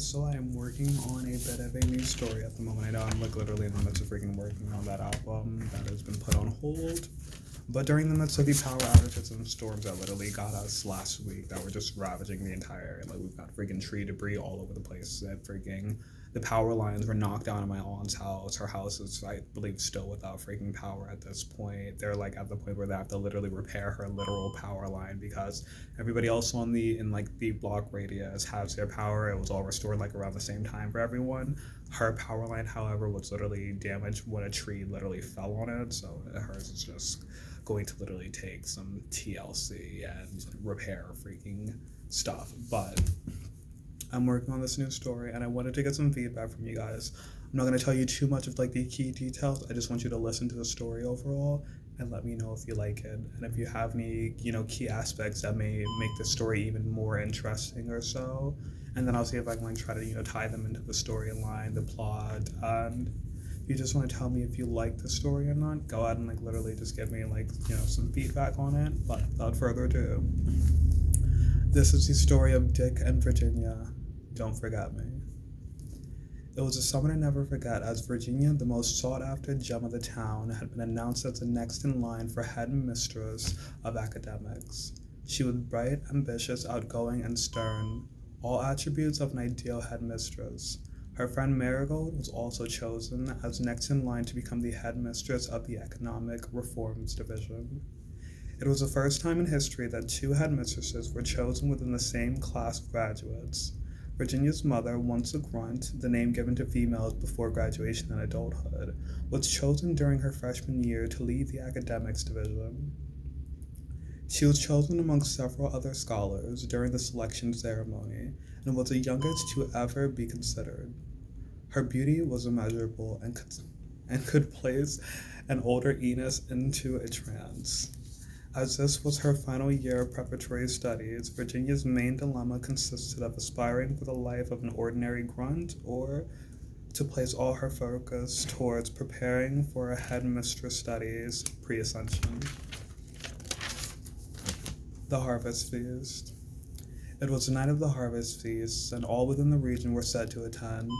so I am working on a bit of a new story at the moment. I know I'm like literally in the midst of freaking working on that album that has been put on hold. But during the midst of the power outages and storms that literally got us last week that were just ravaging the entire area, like we've got freaking tree debris all over the place. And freaking the power lines were knocked down in my aunt's house. Her house is, I believe, still without freaking power at this point. They're like at the point where they have to literally repair her literal power line because everybody else in like the block radius has their power. It was all restored like around the same time for everyone. Her power line, however, was literally damaged when a tree literally fell on it. So hers is just going to literally take some TLC and repair freaking stuff. But I'm working on this new story and I wanted to get some feedback from you guys. I'm not going to tell you too much of like the key details. I just want you to listen to the story overall and let me know if you like it and if you have any, key aspects that may make the story even more interesting or so. And then I'll see if I can like try to, tie them into the storyline, the plot, and if you just want to tell me if you like the story or not, go ahead and like literally just give me like, some feedback on it. But without further ado, this is the story of Dick and Virginia. Don't forget me. It was a summer to never forget as Virginia, the most sought-after gem of the town, had been announced as the next in line for head mistress of academics. She was bright, ambitious, outgoing, and stern, all attributes of an ideal headmistress. Her friend Marigold was also chosen as next in line to become the headmistress of the Economic Reforms Division. It was the first time in history that two headmistresses were chosen within the same class of graduates. Virginia's mother, once a grunt, the name given to females before graduation and adulthood, was chosen during her freshman year to lead the academics division. She was chosen amongst several other scholars during the selection ceremony and was the youngest to ever be considered. Her beauty was immeasurable and could place an older Enos into a trance. As this was her final year of preparatory studies, Virginia's main dilemma consisted of aspiring for the life of an ordinary grunt or to place all her focus towards preparing for her headmistress studies pre-ascension. The Harvest Feast. It was the night of the Harvest Feast, and all within the region were said to attend.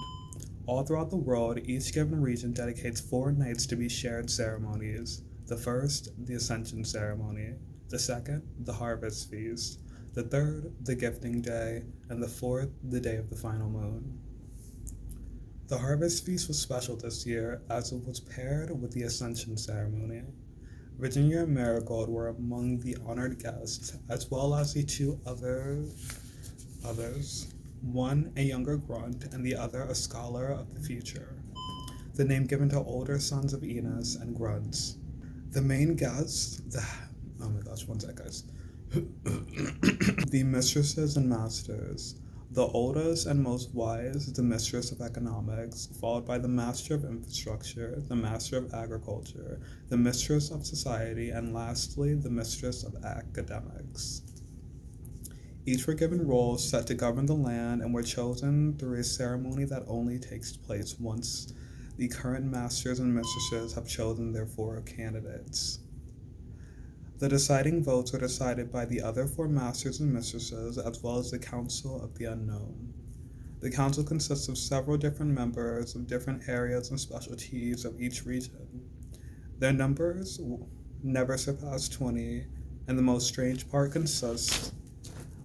All throughout the world, each given region dedicates 4 nights to be shared ceremonies. The first, the Ascension Ceremony. The second, the Harvest Feast. The third, the Gifting Day. And the fourth, the Day of the Final Moon. The Harvest Feast was special this year as it was paired with the Ascension Ceremony. Virginia and Marigold were among the honored guests, as well as the two others, one a younger grunt and the other a scholar of the future, the name given to older sons of Enos and grunts. The main guests, oh my gosh, one sec, guys. The mistresses and masters. The oldest and most wise, the mistress of economics, followed by the master of infrastructure, the master of agriculture, the mistress of society, and lastly, the mistress of academics. Each were given roles set to govern the land and were chosen through a ceremony that only takes place once the current masters and mistresses have chosen their 4 candidates. The deciding votes were decided by the other 4 masters and mistresses, as well as the Council of the Unknown. The council consists of several different members of different areas and specialties of each region. Their numbers never surpass 20, and the most strange part consists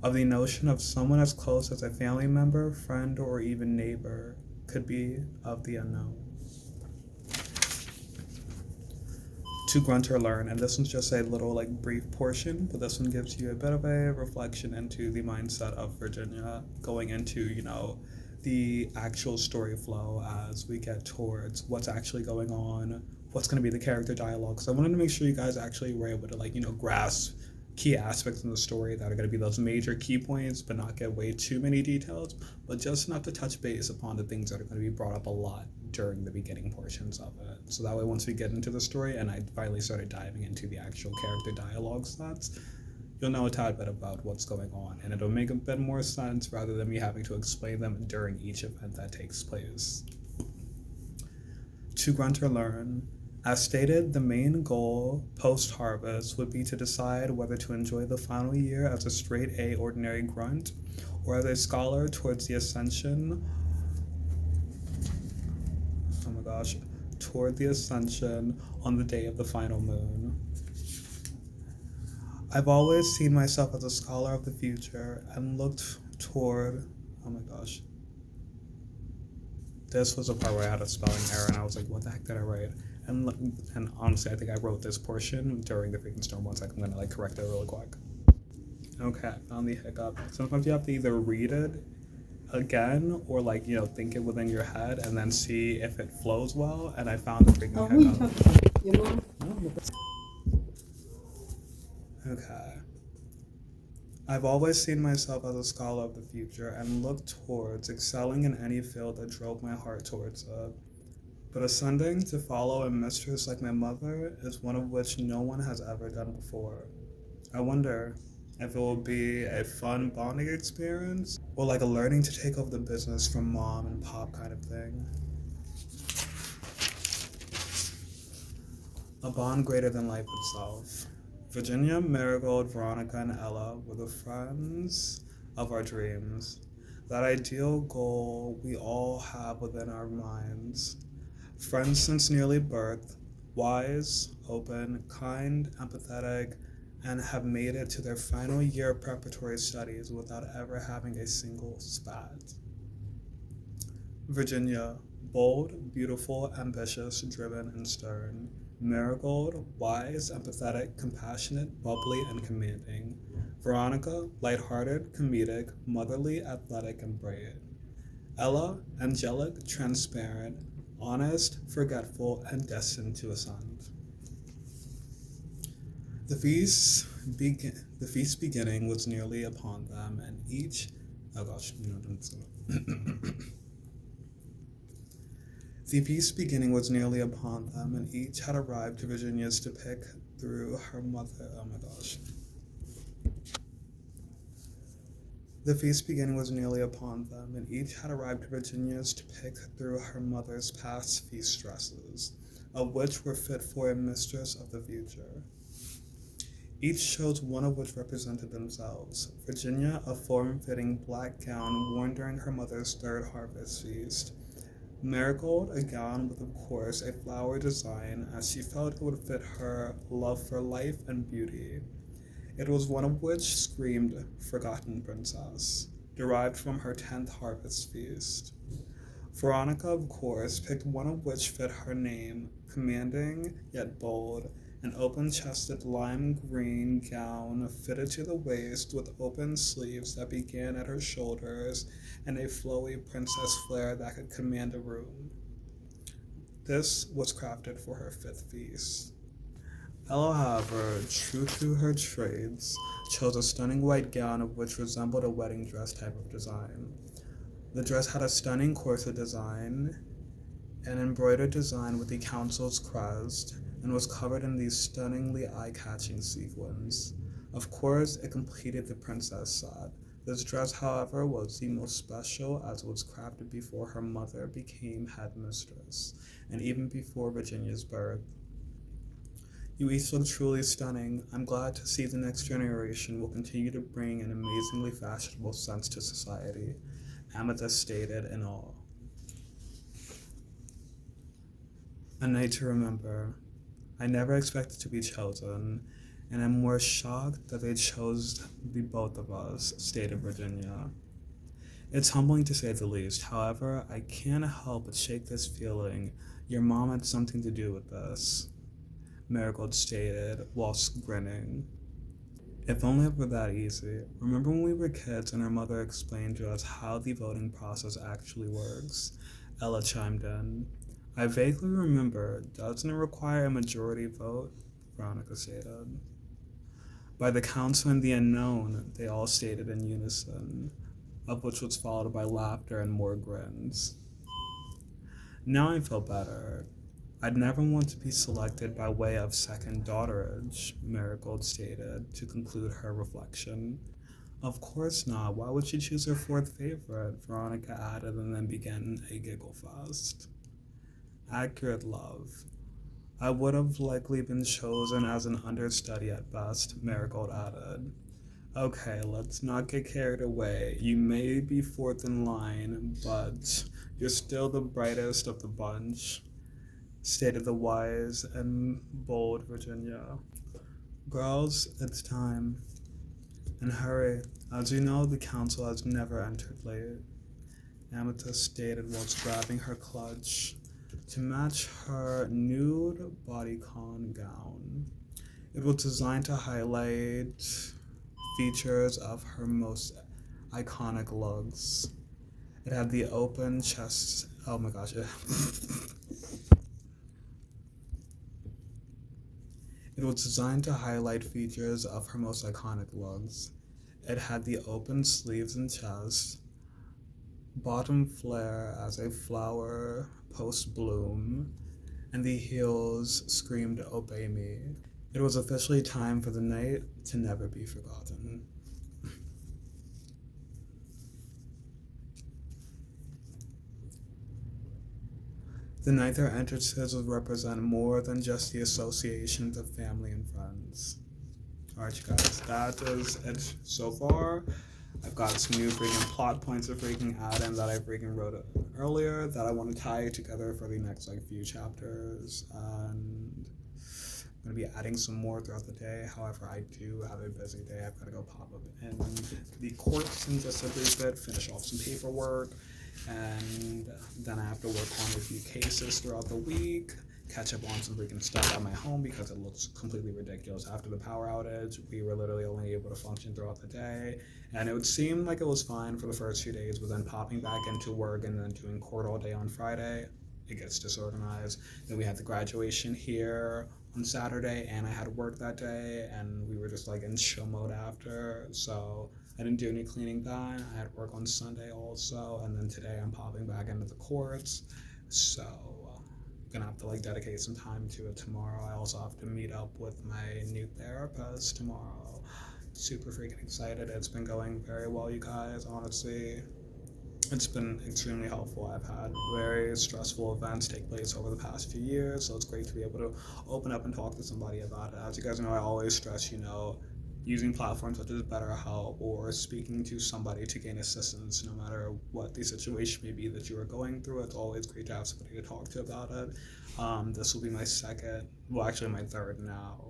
of the notion of someone as close as a family member, friend, or even neighbor could be of the unknown. To grunt or learn, and this one's just a little brief portion, but this one gives you a bit of a reflection into the mindset of Virginia going into, the actual story flow as we get towards what's actually going on, what's going to be the character dialogue. So I wanted to make sure you guys actually were able to grasp key aspects in the story that are going to be those major key points, but not get way too many details, but just enough to touch base upon the things that are going to be brought up a lot during the beginning portions of it. So that way, once we get into the story and I finally started diving into the actual character dialogue sets, you'll know a tad bit about what's going on, and it'll make a bit more sense rather than me having to explain them during each event that takes place. To grunt or learn. As stated, the main goal post-harvest would be to decide whether to enjoy the final year as a straight A ordinary grunt or as a scholar towards the ascension, oh my gosh, toward the ascension on the day of the final moon. I've always seen myself as a scholar of the future and looked toward, oh my gosh. This was a part where I had a spelling error and I was like, what the heck did I write? And honestly, I think I wrote this portion during the freaking storm. 1 second, I'm gonna correct it really quick. Okay, found the hiccup. Sometimes you have to either read it again or think it within your head and then see if it flows well. And I found the freaking hiccup. Your mom? Okay. I've always seen myself as a scholar of the future and looked towards excelling in any field that drove my heart towards it. But ascending to follow a mistress like my mother is one of which no one has ever done before. I wonder if it will be a fun bonding experience or like a learning to take over the business from mom and pop kind of thing. A bond greater than life itself. Virginia, Marigold, Veronica, and Ella were the friends of our dreams. That ideal goal we all have within our minds. Friends since nearly birth, wise, open, kind, empathetic, and have made it to their final year of preparatory studies without ever having a single spat. Virginia, bold, beautiful, ambitious, driven, and stern. Marigold, wise, empathetic, compassionate, bubbly, and commanding. Veronica, lighthearted, comedic, motherly, athletic, and brave. Ella, angelic, transparent, honest, forgetful, and destined to ascend. The feast beginning was nearly upon them, and each The feast beginning was nearly upon them, and each had arrived to Virginia's to pick through her mother. Oh my gosh. The feast beginning was nearly upon them, and each had arrived to Virginia's to pick through her mother's past feast dresses, of which were fit for a mistress of the future. Each chose one of which represented themselves. Virginia, a form-fitting black gown worn during her mother's third harvest feast. Marigold, a gown with, of course, a flower design, as she felt it would fit her love for life and beauty. It was one of which screamed Forgotten Princess, derived from her 10th harvest feast. Veronica, of course, picked one of which fit her name, commanding yet bold, an open-chested lime green gown fitted to the waist with open sleeves that began at her shoulders and a flowy princess flare that could command a room. This was crafted for her 5th feast. Ella, however, true to her trades, chose a stunning white gown of which resembled a wedding dress type of design. The dress had a stunning corset design, an embroidered design with the council's crest, and was covered in these stunningly eye-catching sequins. Of course, it completed the princess set. This dress, however, was the most special as it was crafted before her mother became headmistress, and even before Virginia's birth. You each look truly stunning. I'm glad to see the next generation will continue to bring an amazingly fashionable sense to society. Amethyst stated in all. A night to remember. I never expected to be chosen, and I'm more shocked that they chose the both of us, stated Virginia. It's humbling to say the least. However, I can't help but shake this feeling. Your mom had something to do with this, Marigold stated whilst grinning. If only it were that easy. Remember when we were kids and our mother explained to us how the voting process actually works? Ella chimed in. I vaguely remember. Doesn't it require a majority vote? Veronica stated. By the council and the unknown, they all stated in unison, of which was followed by laughter and more grins. Now I feel better. I'd never want to be selected by way of second daughterage, Marigold stated to conclude her reflection. Of course not. Why would she choose her 4th favorite? Veronica added and then began a giggle fest. Accurate love. I would have likely been chosen as an understudy at best, Marigold added. Okay, let's not get carried away. You may be fourth in line, but you're still the brightest of the bunch, stated the wise and bold Virginia. Girls, it's time. And hurry. As you know, the council has never entered late, Amethyst stated whilst grabbing her clutch to match her nude bodycon gown. It was designed to highlight features of her most iconic looks. It had the open chest. Oh my gosh. It was designed to highlight features of her most iconic looks. It had the open sleeves and chest, bottom flare as a flower post bloom, and the heels screamed, "Obey me." It was officially time for the night to never be forgotten. The night their entrances would represent more than just the associations of family and friends. Alright, you guys, that is it so far. I've got some new freaking plot points to freaking add in that I freaking wrote earlier that I want to tie together for the next few chapters, and I'm going to be adding some more throughout the day. However, I do have a busy day. I've got to go pop up in the courts in just a brief bit, finish off some paperwork, and then I have to work on a few cases throughout the week, catch up on some freaking stuff at my home because it looks completely ridiculous. After the power outage, we were literally only able to function throughout the day, and it would seem like it was fine for the first few days, but then popping back into work and then doing court all day on Friday, it gets disorganized. Then we had the graduation here on Saturday, and I had work that day, and we were just in show mode after, so I didn't do any cleaning then. I had work on Sunday also, and then today I'm popping back into the courts, so I'm gonna have to dedicate some time to it tomorrow. I also have to meet up with my new therapist tomorrow. Super freaking excited. It's been going very well, you guys, honestly. It's been extremely helpful. I've had very stressful events take place over the past few years, so it's great to be able to open up and talk to somebody about it. As you guys know, I always stress, using platforms such as BetterHelp or speaking to somebody to gain assistance, no matter what the situation may be that you are going through. It's always great to have somebody to talk to about it. This will be my my third now.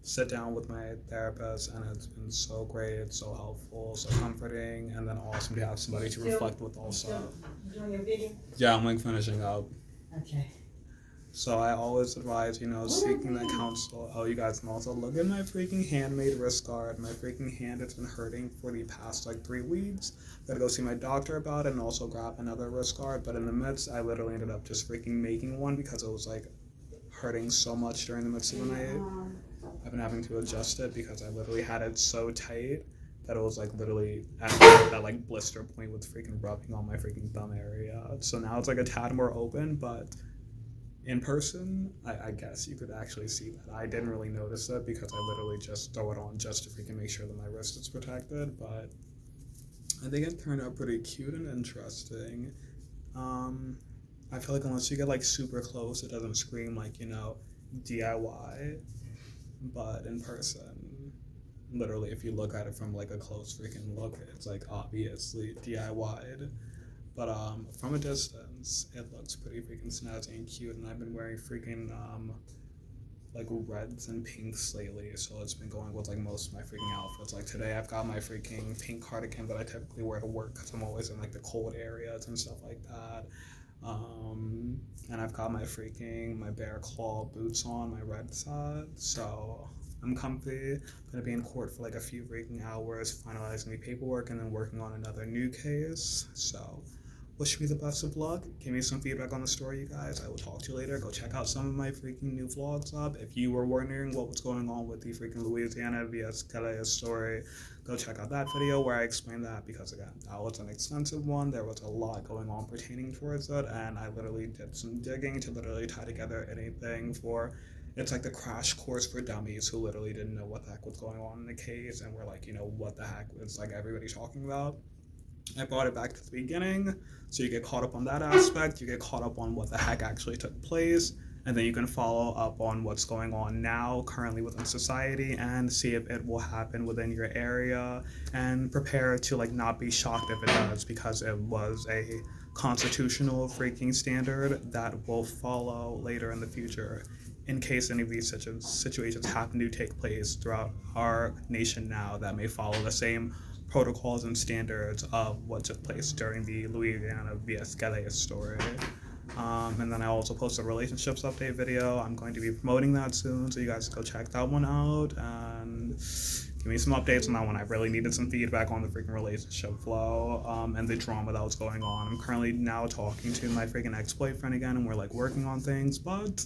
Sit down with my therapist, and it's been so great, so helpful, so comforting, and then awesome to have somebody to reflect with also. Doing your video? Yeah, I'm finishing up. Okay. So I always advise, seeking that counsel. Oh, you guys can also look at my freaking handmade wrist guard. My freaking hand has been hurting for the past 3 weeks. Gotta go see my doctor about it and also grab another wrist guard. But in the midst, I literally ended up just freaking making one because it was hurting so much during the midst of the night. I've been having to adjust it because I literally had it so tight that it was literally at that blister point with freaking rubbing on my freaking thumb area. So now it's a tad more open, but in person, I guess you could actually see that. I didn't really notice it because I literally just throw it on just to freaking make sure that my wrist is protected, but I think it turned out pretty cute and interesting. I feel unless you get super close, it doesn't scream DIY, but in person, literally if you look at it from a close freaking look, it's obviously DIY'd. But from a distance, it looks pretty freaking snazzy and cute, and I've been wearing freaking reds and pinks lately, so it's been going with most of my freaking outfits. Today I've got my freaking pink cardigan that I typically wear to work because I'm always in the cold areas and stuff like that. And I've got my bear claw boots on, my red side, so I'm comfy. I'm gonna be in court for a few freaking hours, finalizing the paperwork and then working on another new case. So wish me the best of luck. Give me some feedback on the story, you guys. I will talk to you later. Go check out some of my freaking new vlogs up. If you were wondering what was going on with the freaking Louisiana vs. Calais story, go check out that video where I explained that, because again, that was an extensive one. There was a lot going on pertaining towards it, and I literally did some digging to literally tie together anything for. It's the crash course for dummies who literally didn't know what the heck was going on in the case and were what the heck was everybody talking about. I brought it back to the beginning, so you get caught up on that aspect, you get caught up on what the heck actually took place, And then you can follow up on what's going on now, currently within society, and see if it will happen within your area, and prepare to like not be shocked if it does, because it was a constitutional freaking standard that will follow later in the future in case any of these situations happen to take place throughout our nation now that may follow the same protocols and standards of what took place during the Louisiana vs. Gala story. And then I also posted a relationships update video. I'm going to be promoting that soon, so you guys go check that one out and give me some updates on that one. I really needed some feedback on the freaking relationship flow and the drama that was going on. I'm currently now talking to my freaking ex-boyfriend again, and we're like working on things, but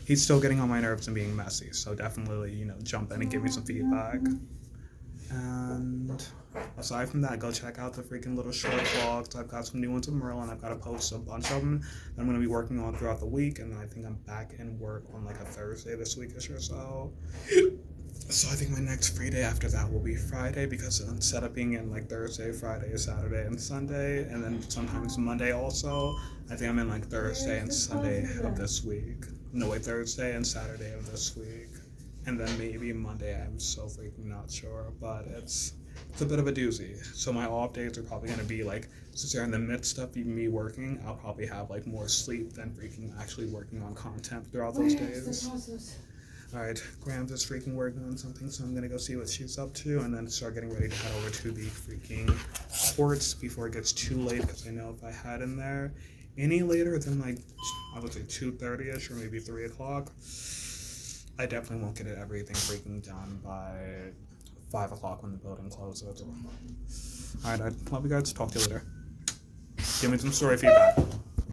he's still getting on my nerves and being messy. So definitely, jump in and give me some feedback. And aside from that, go check out the freaking little short vlogs. I've got some new ones of Merlin. I've got to post a bunch of them that I'm going to be working on throughout the week. And then I think I'm back in work on like a Thursday this weekish or so. So I think my next free day after that will be Friday, because instead of being in like Thursday, Friday, Saturday, and Sunday, and then sometimes Monday also, I think I'm in like Thursday and Sunday of this week. No, wait, Thursday and Saturday of this week. And then maybe Monday, I'm so freaking not sure, but it's a bit of a doozy. So my off days are probably going to be like, since they're in the midst of me working, I'll probably have like more sleep than freaking actually working on content throughout those days. Alright, Grams is freaking working on something, so I'm going to go see what she's up to and then start getting ready to head over to the freaking courts before it gets too late, because I know if I head in there any later than like, I would say 2:30ish or maybe 3 o'clock, I definitely won't get everything freaking done by 5 o'clock when the building closes. Alright, I love you guys. Talk to you later. Give me some story feedback.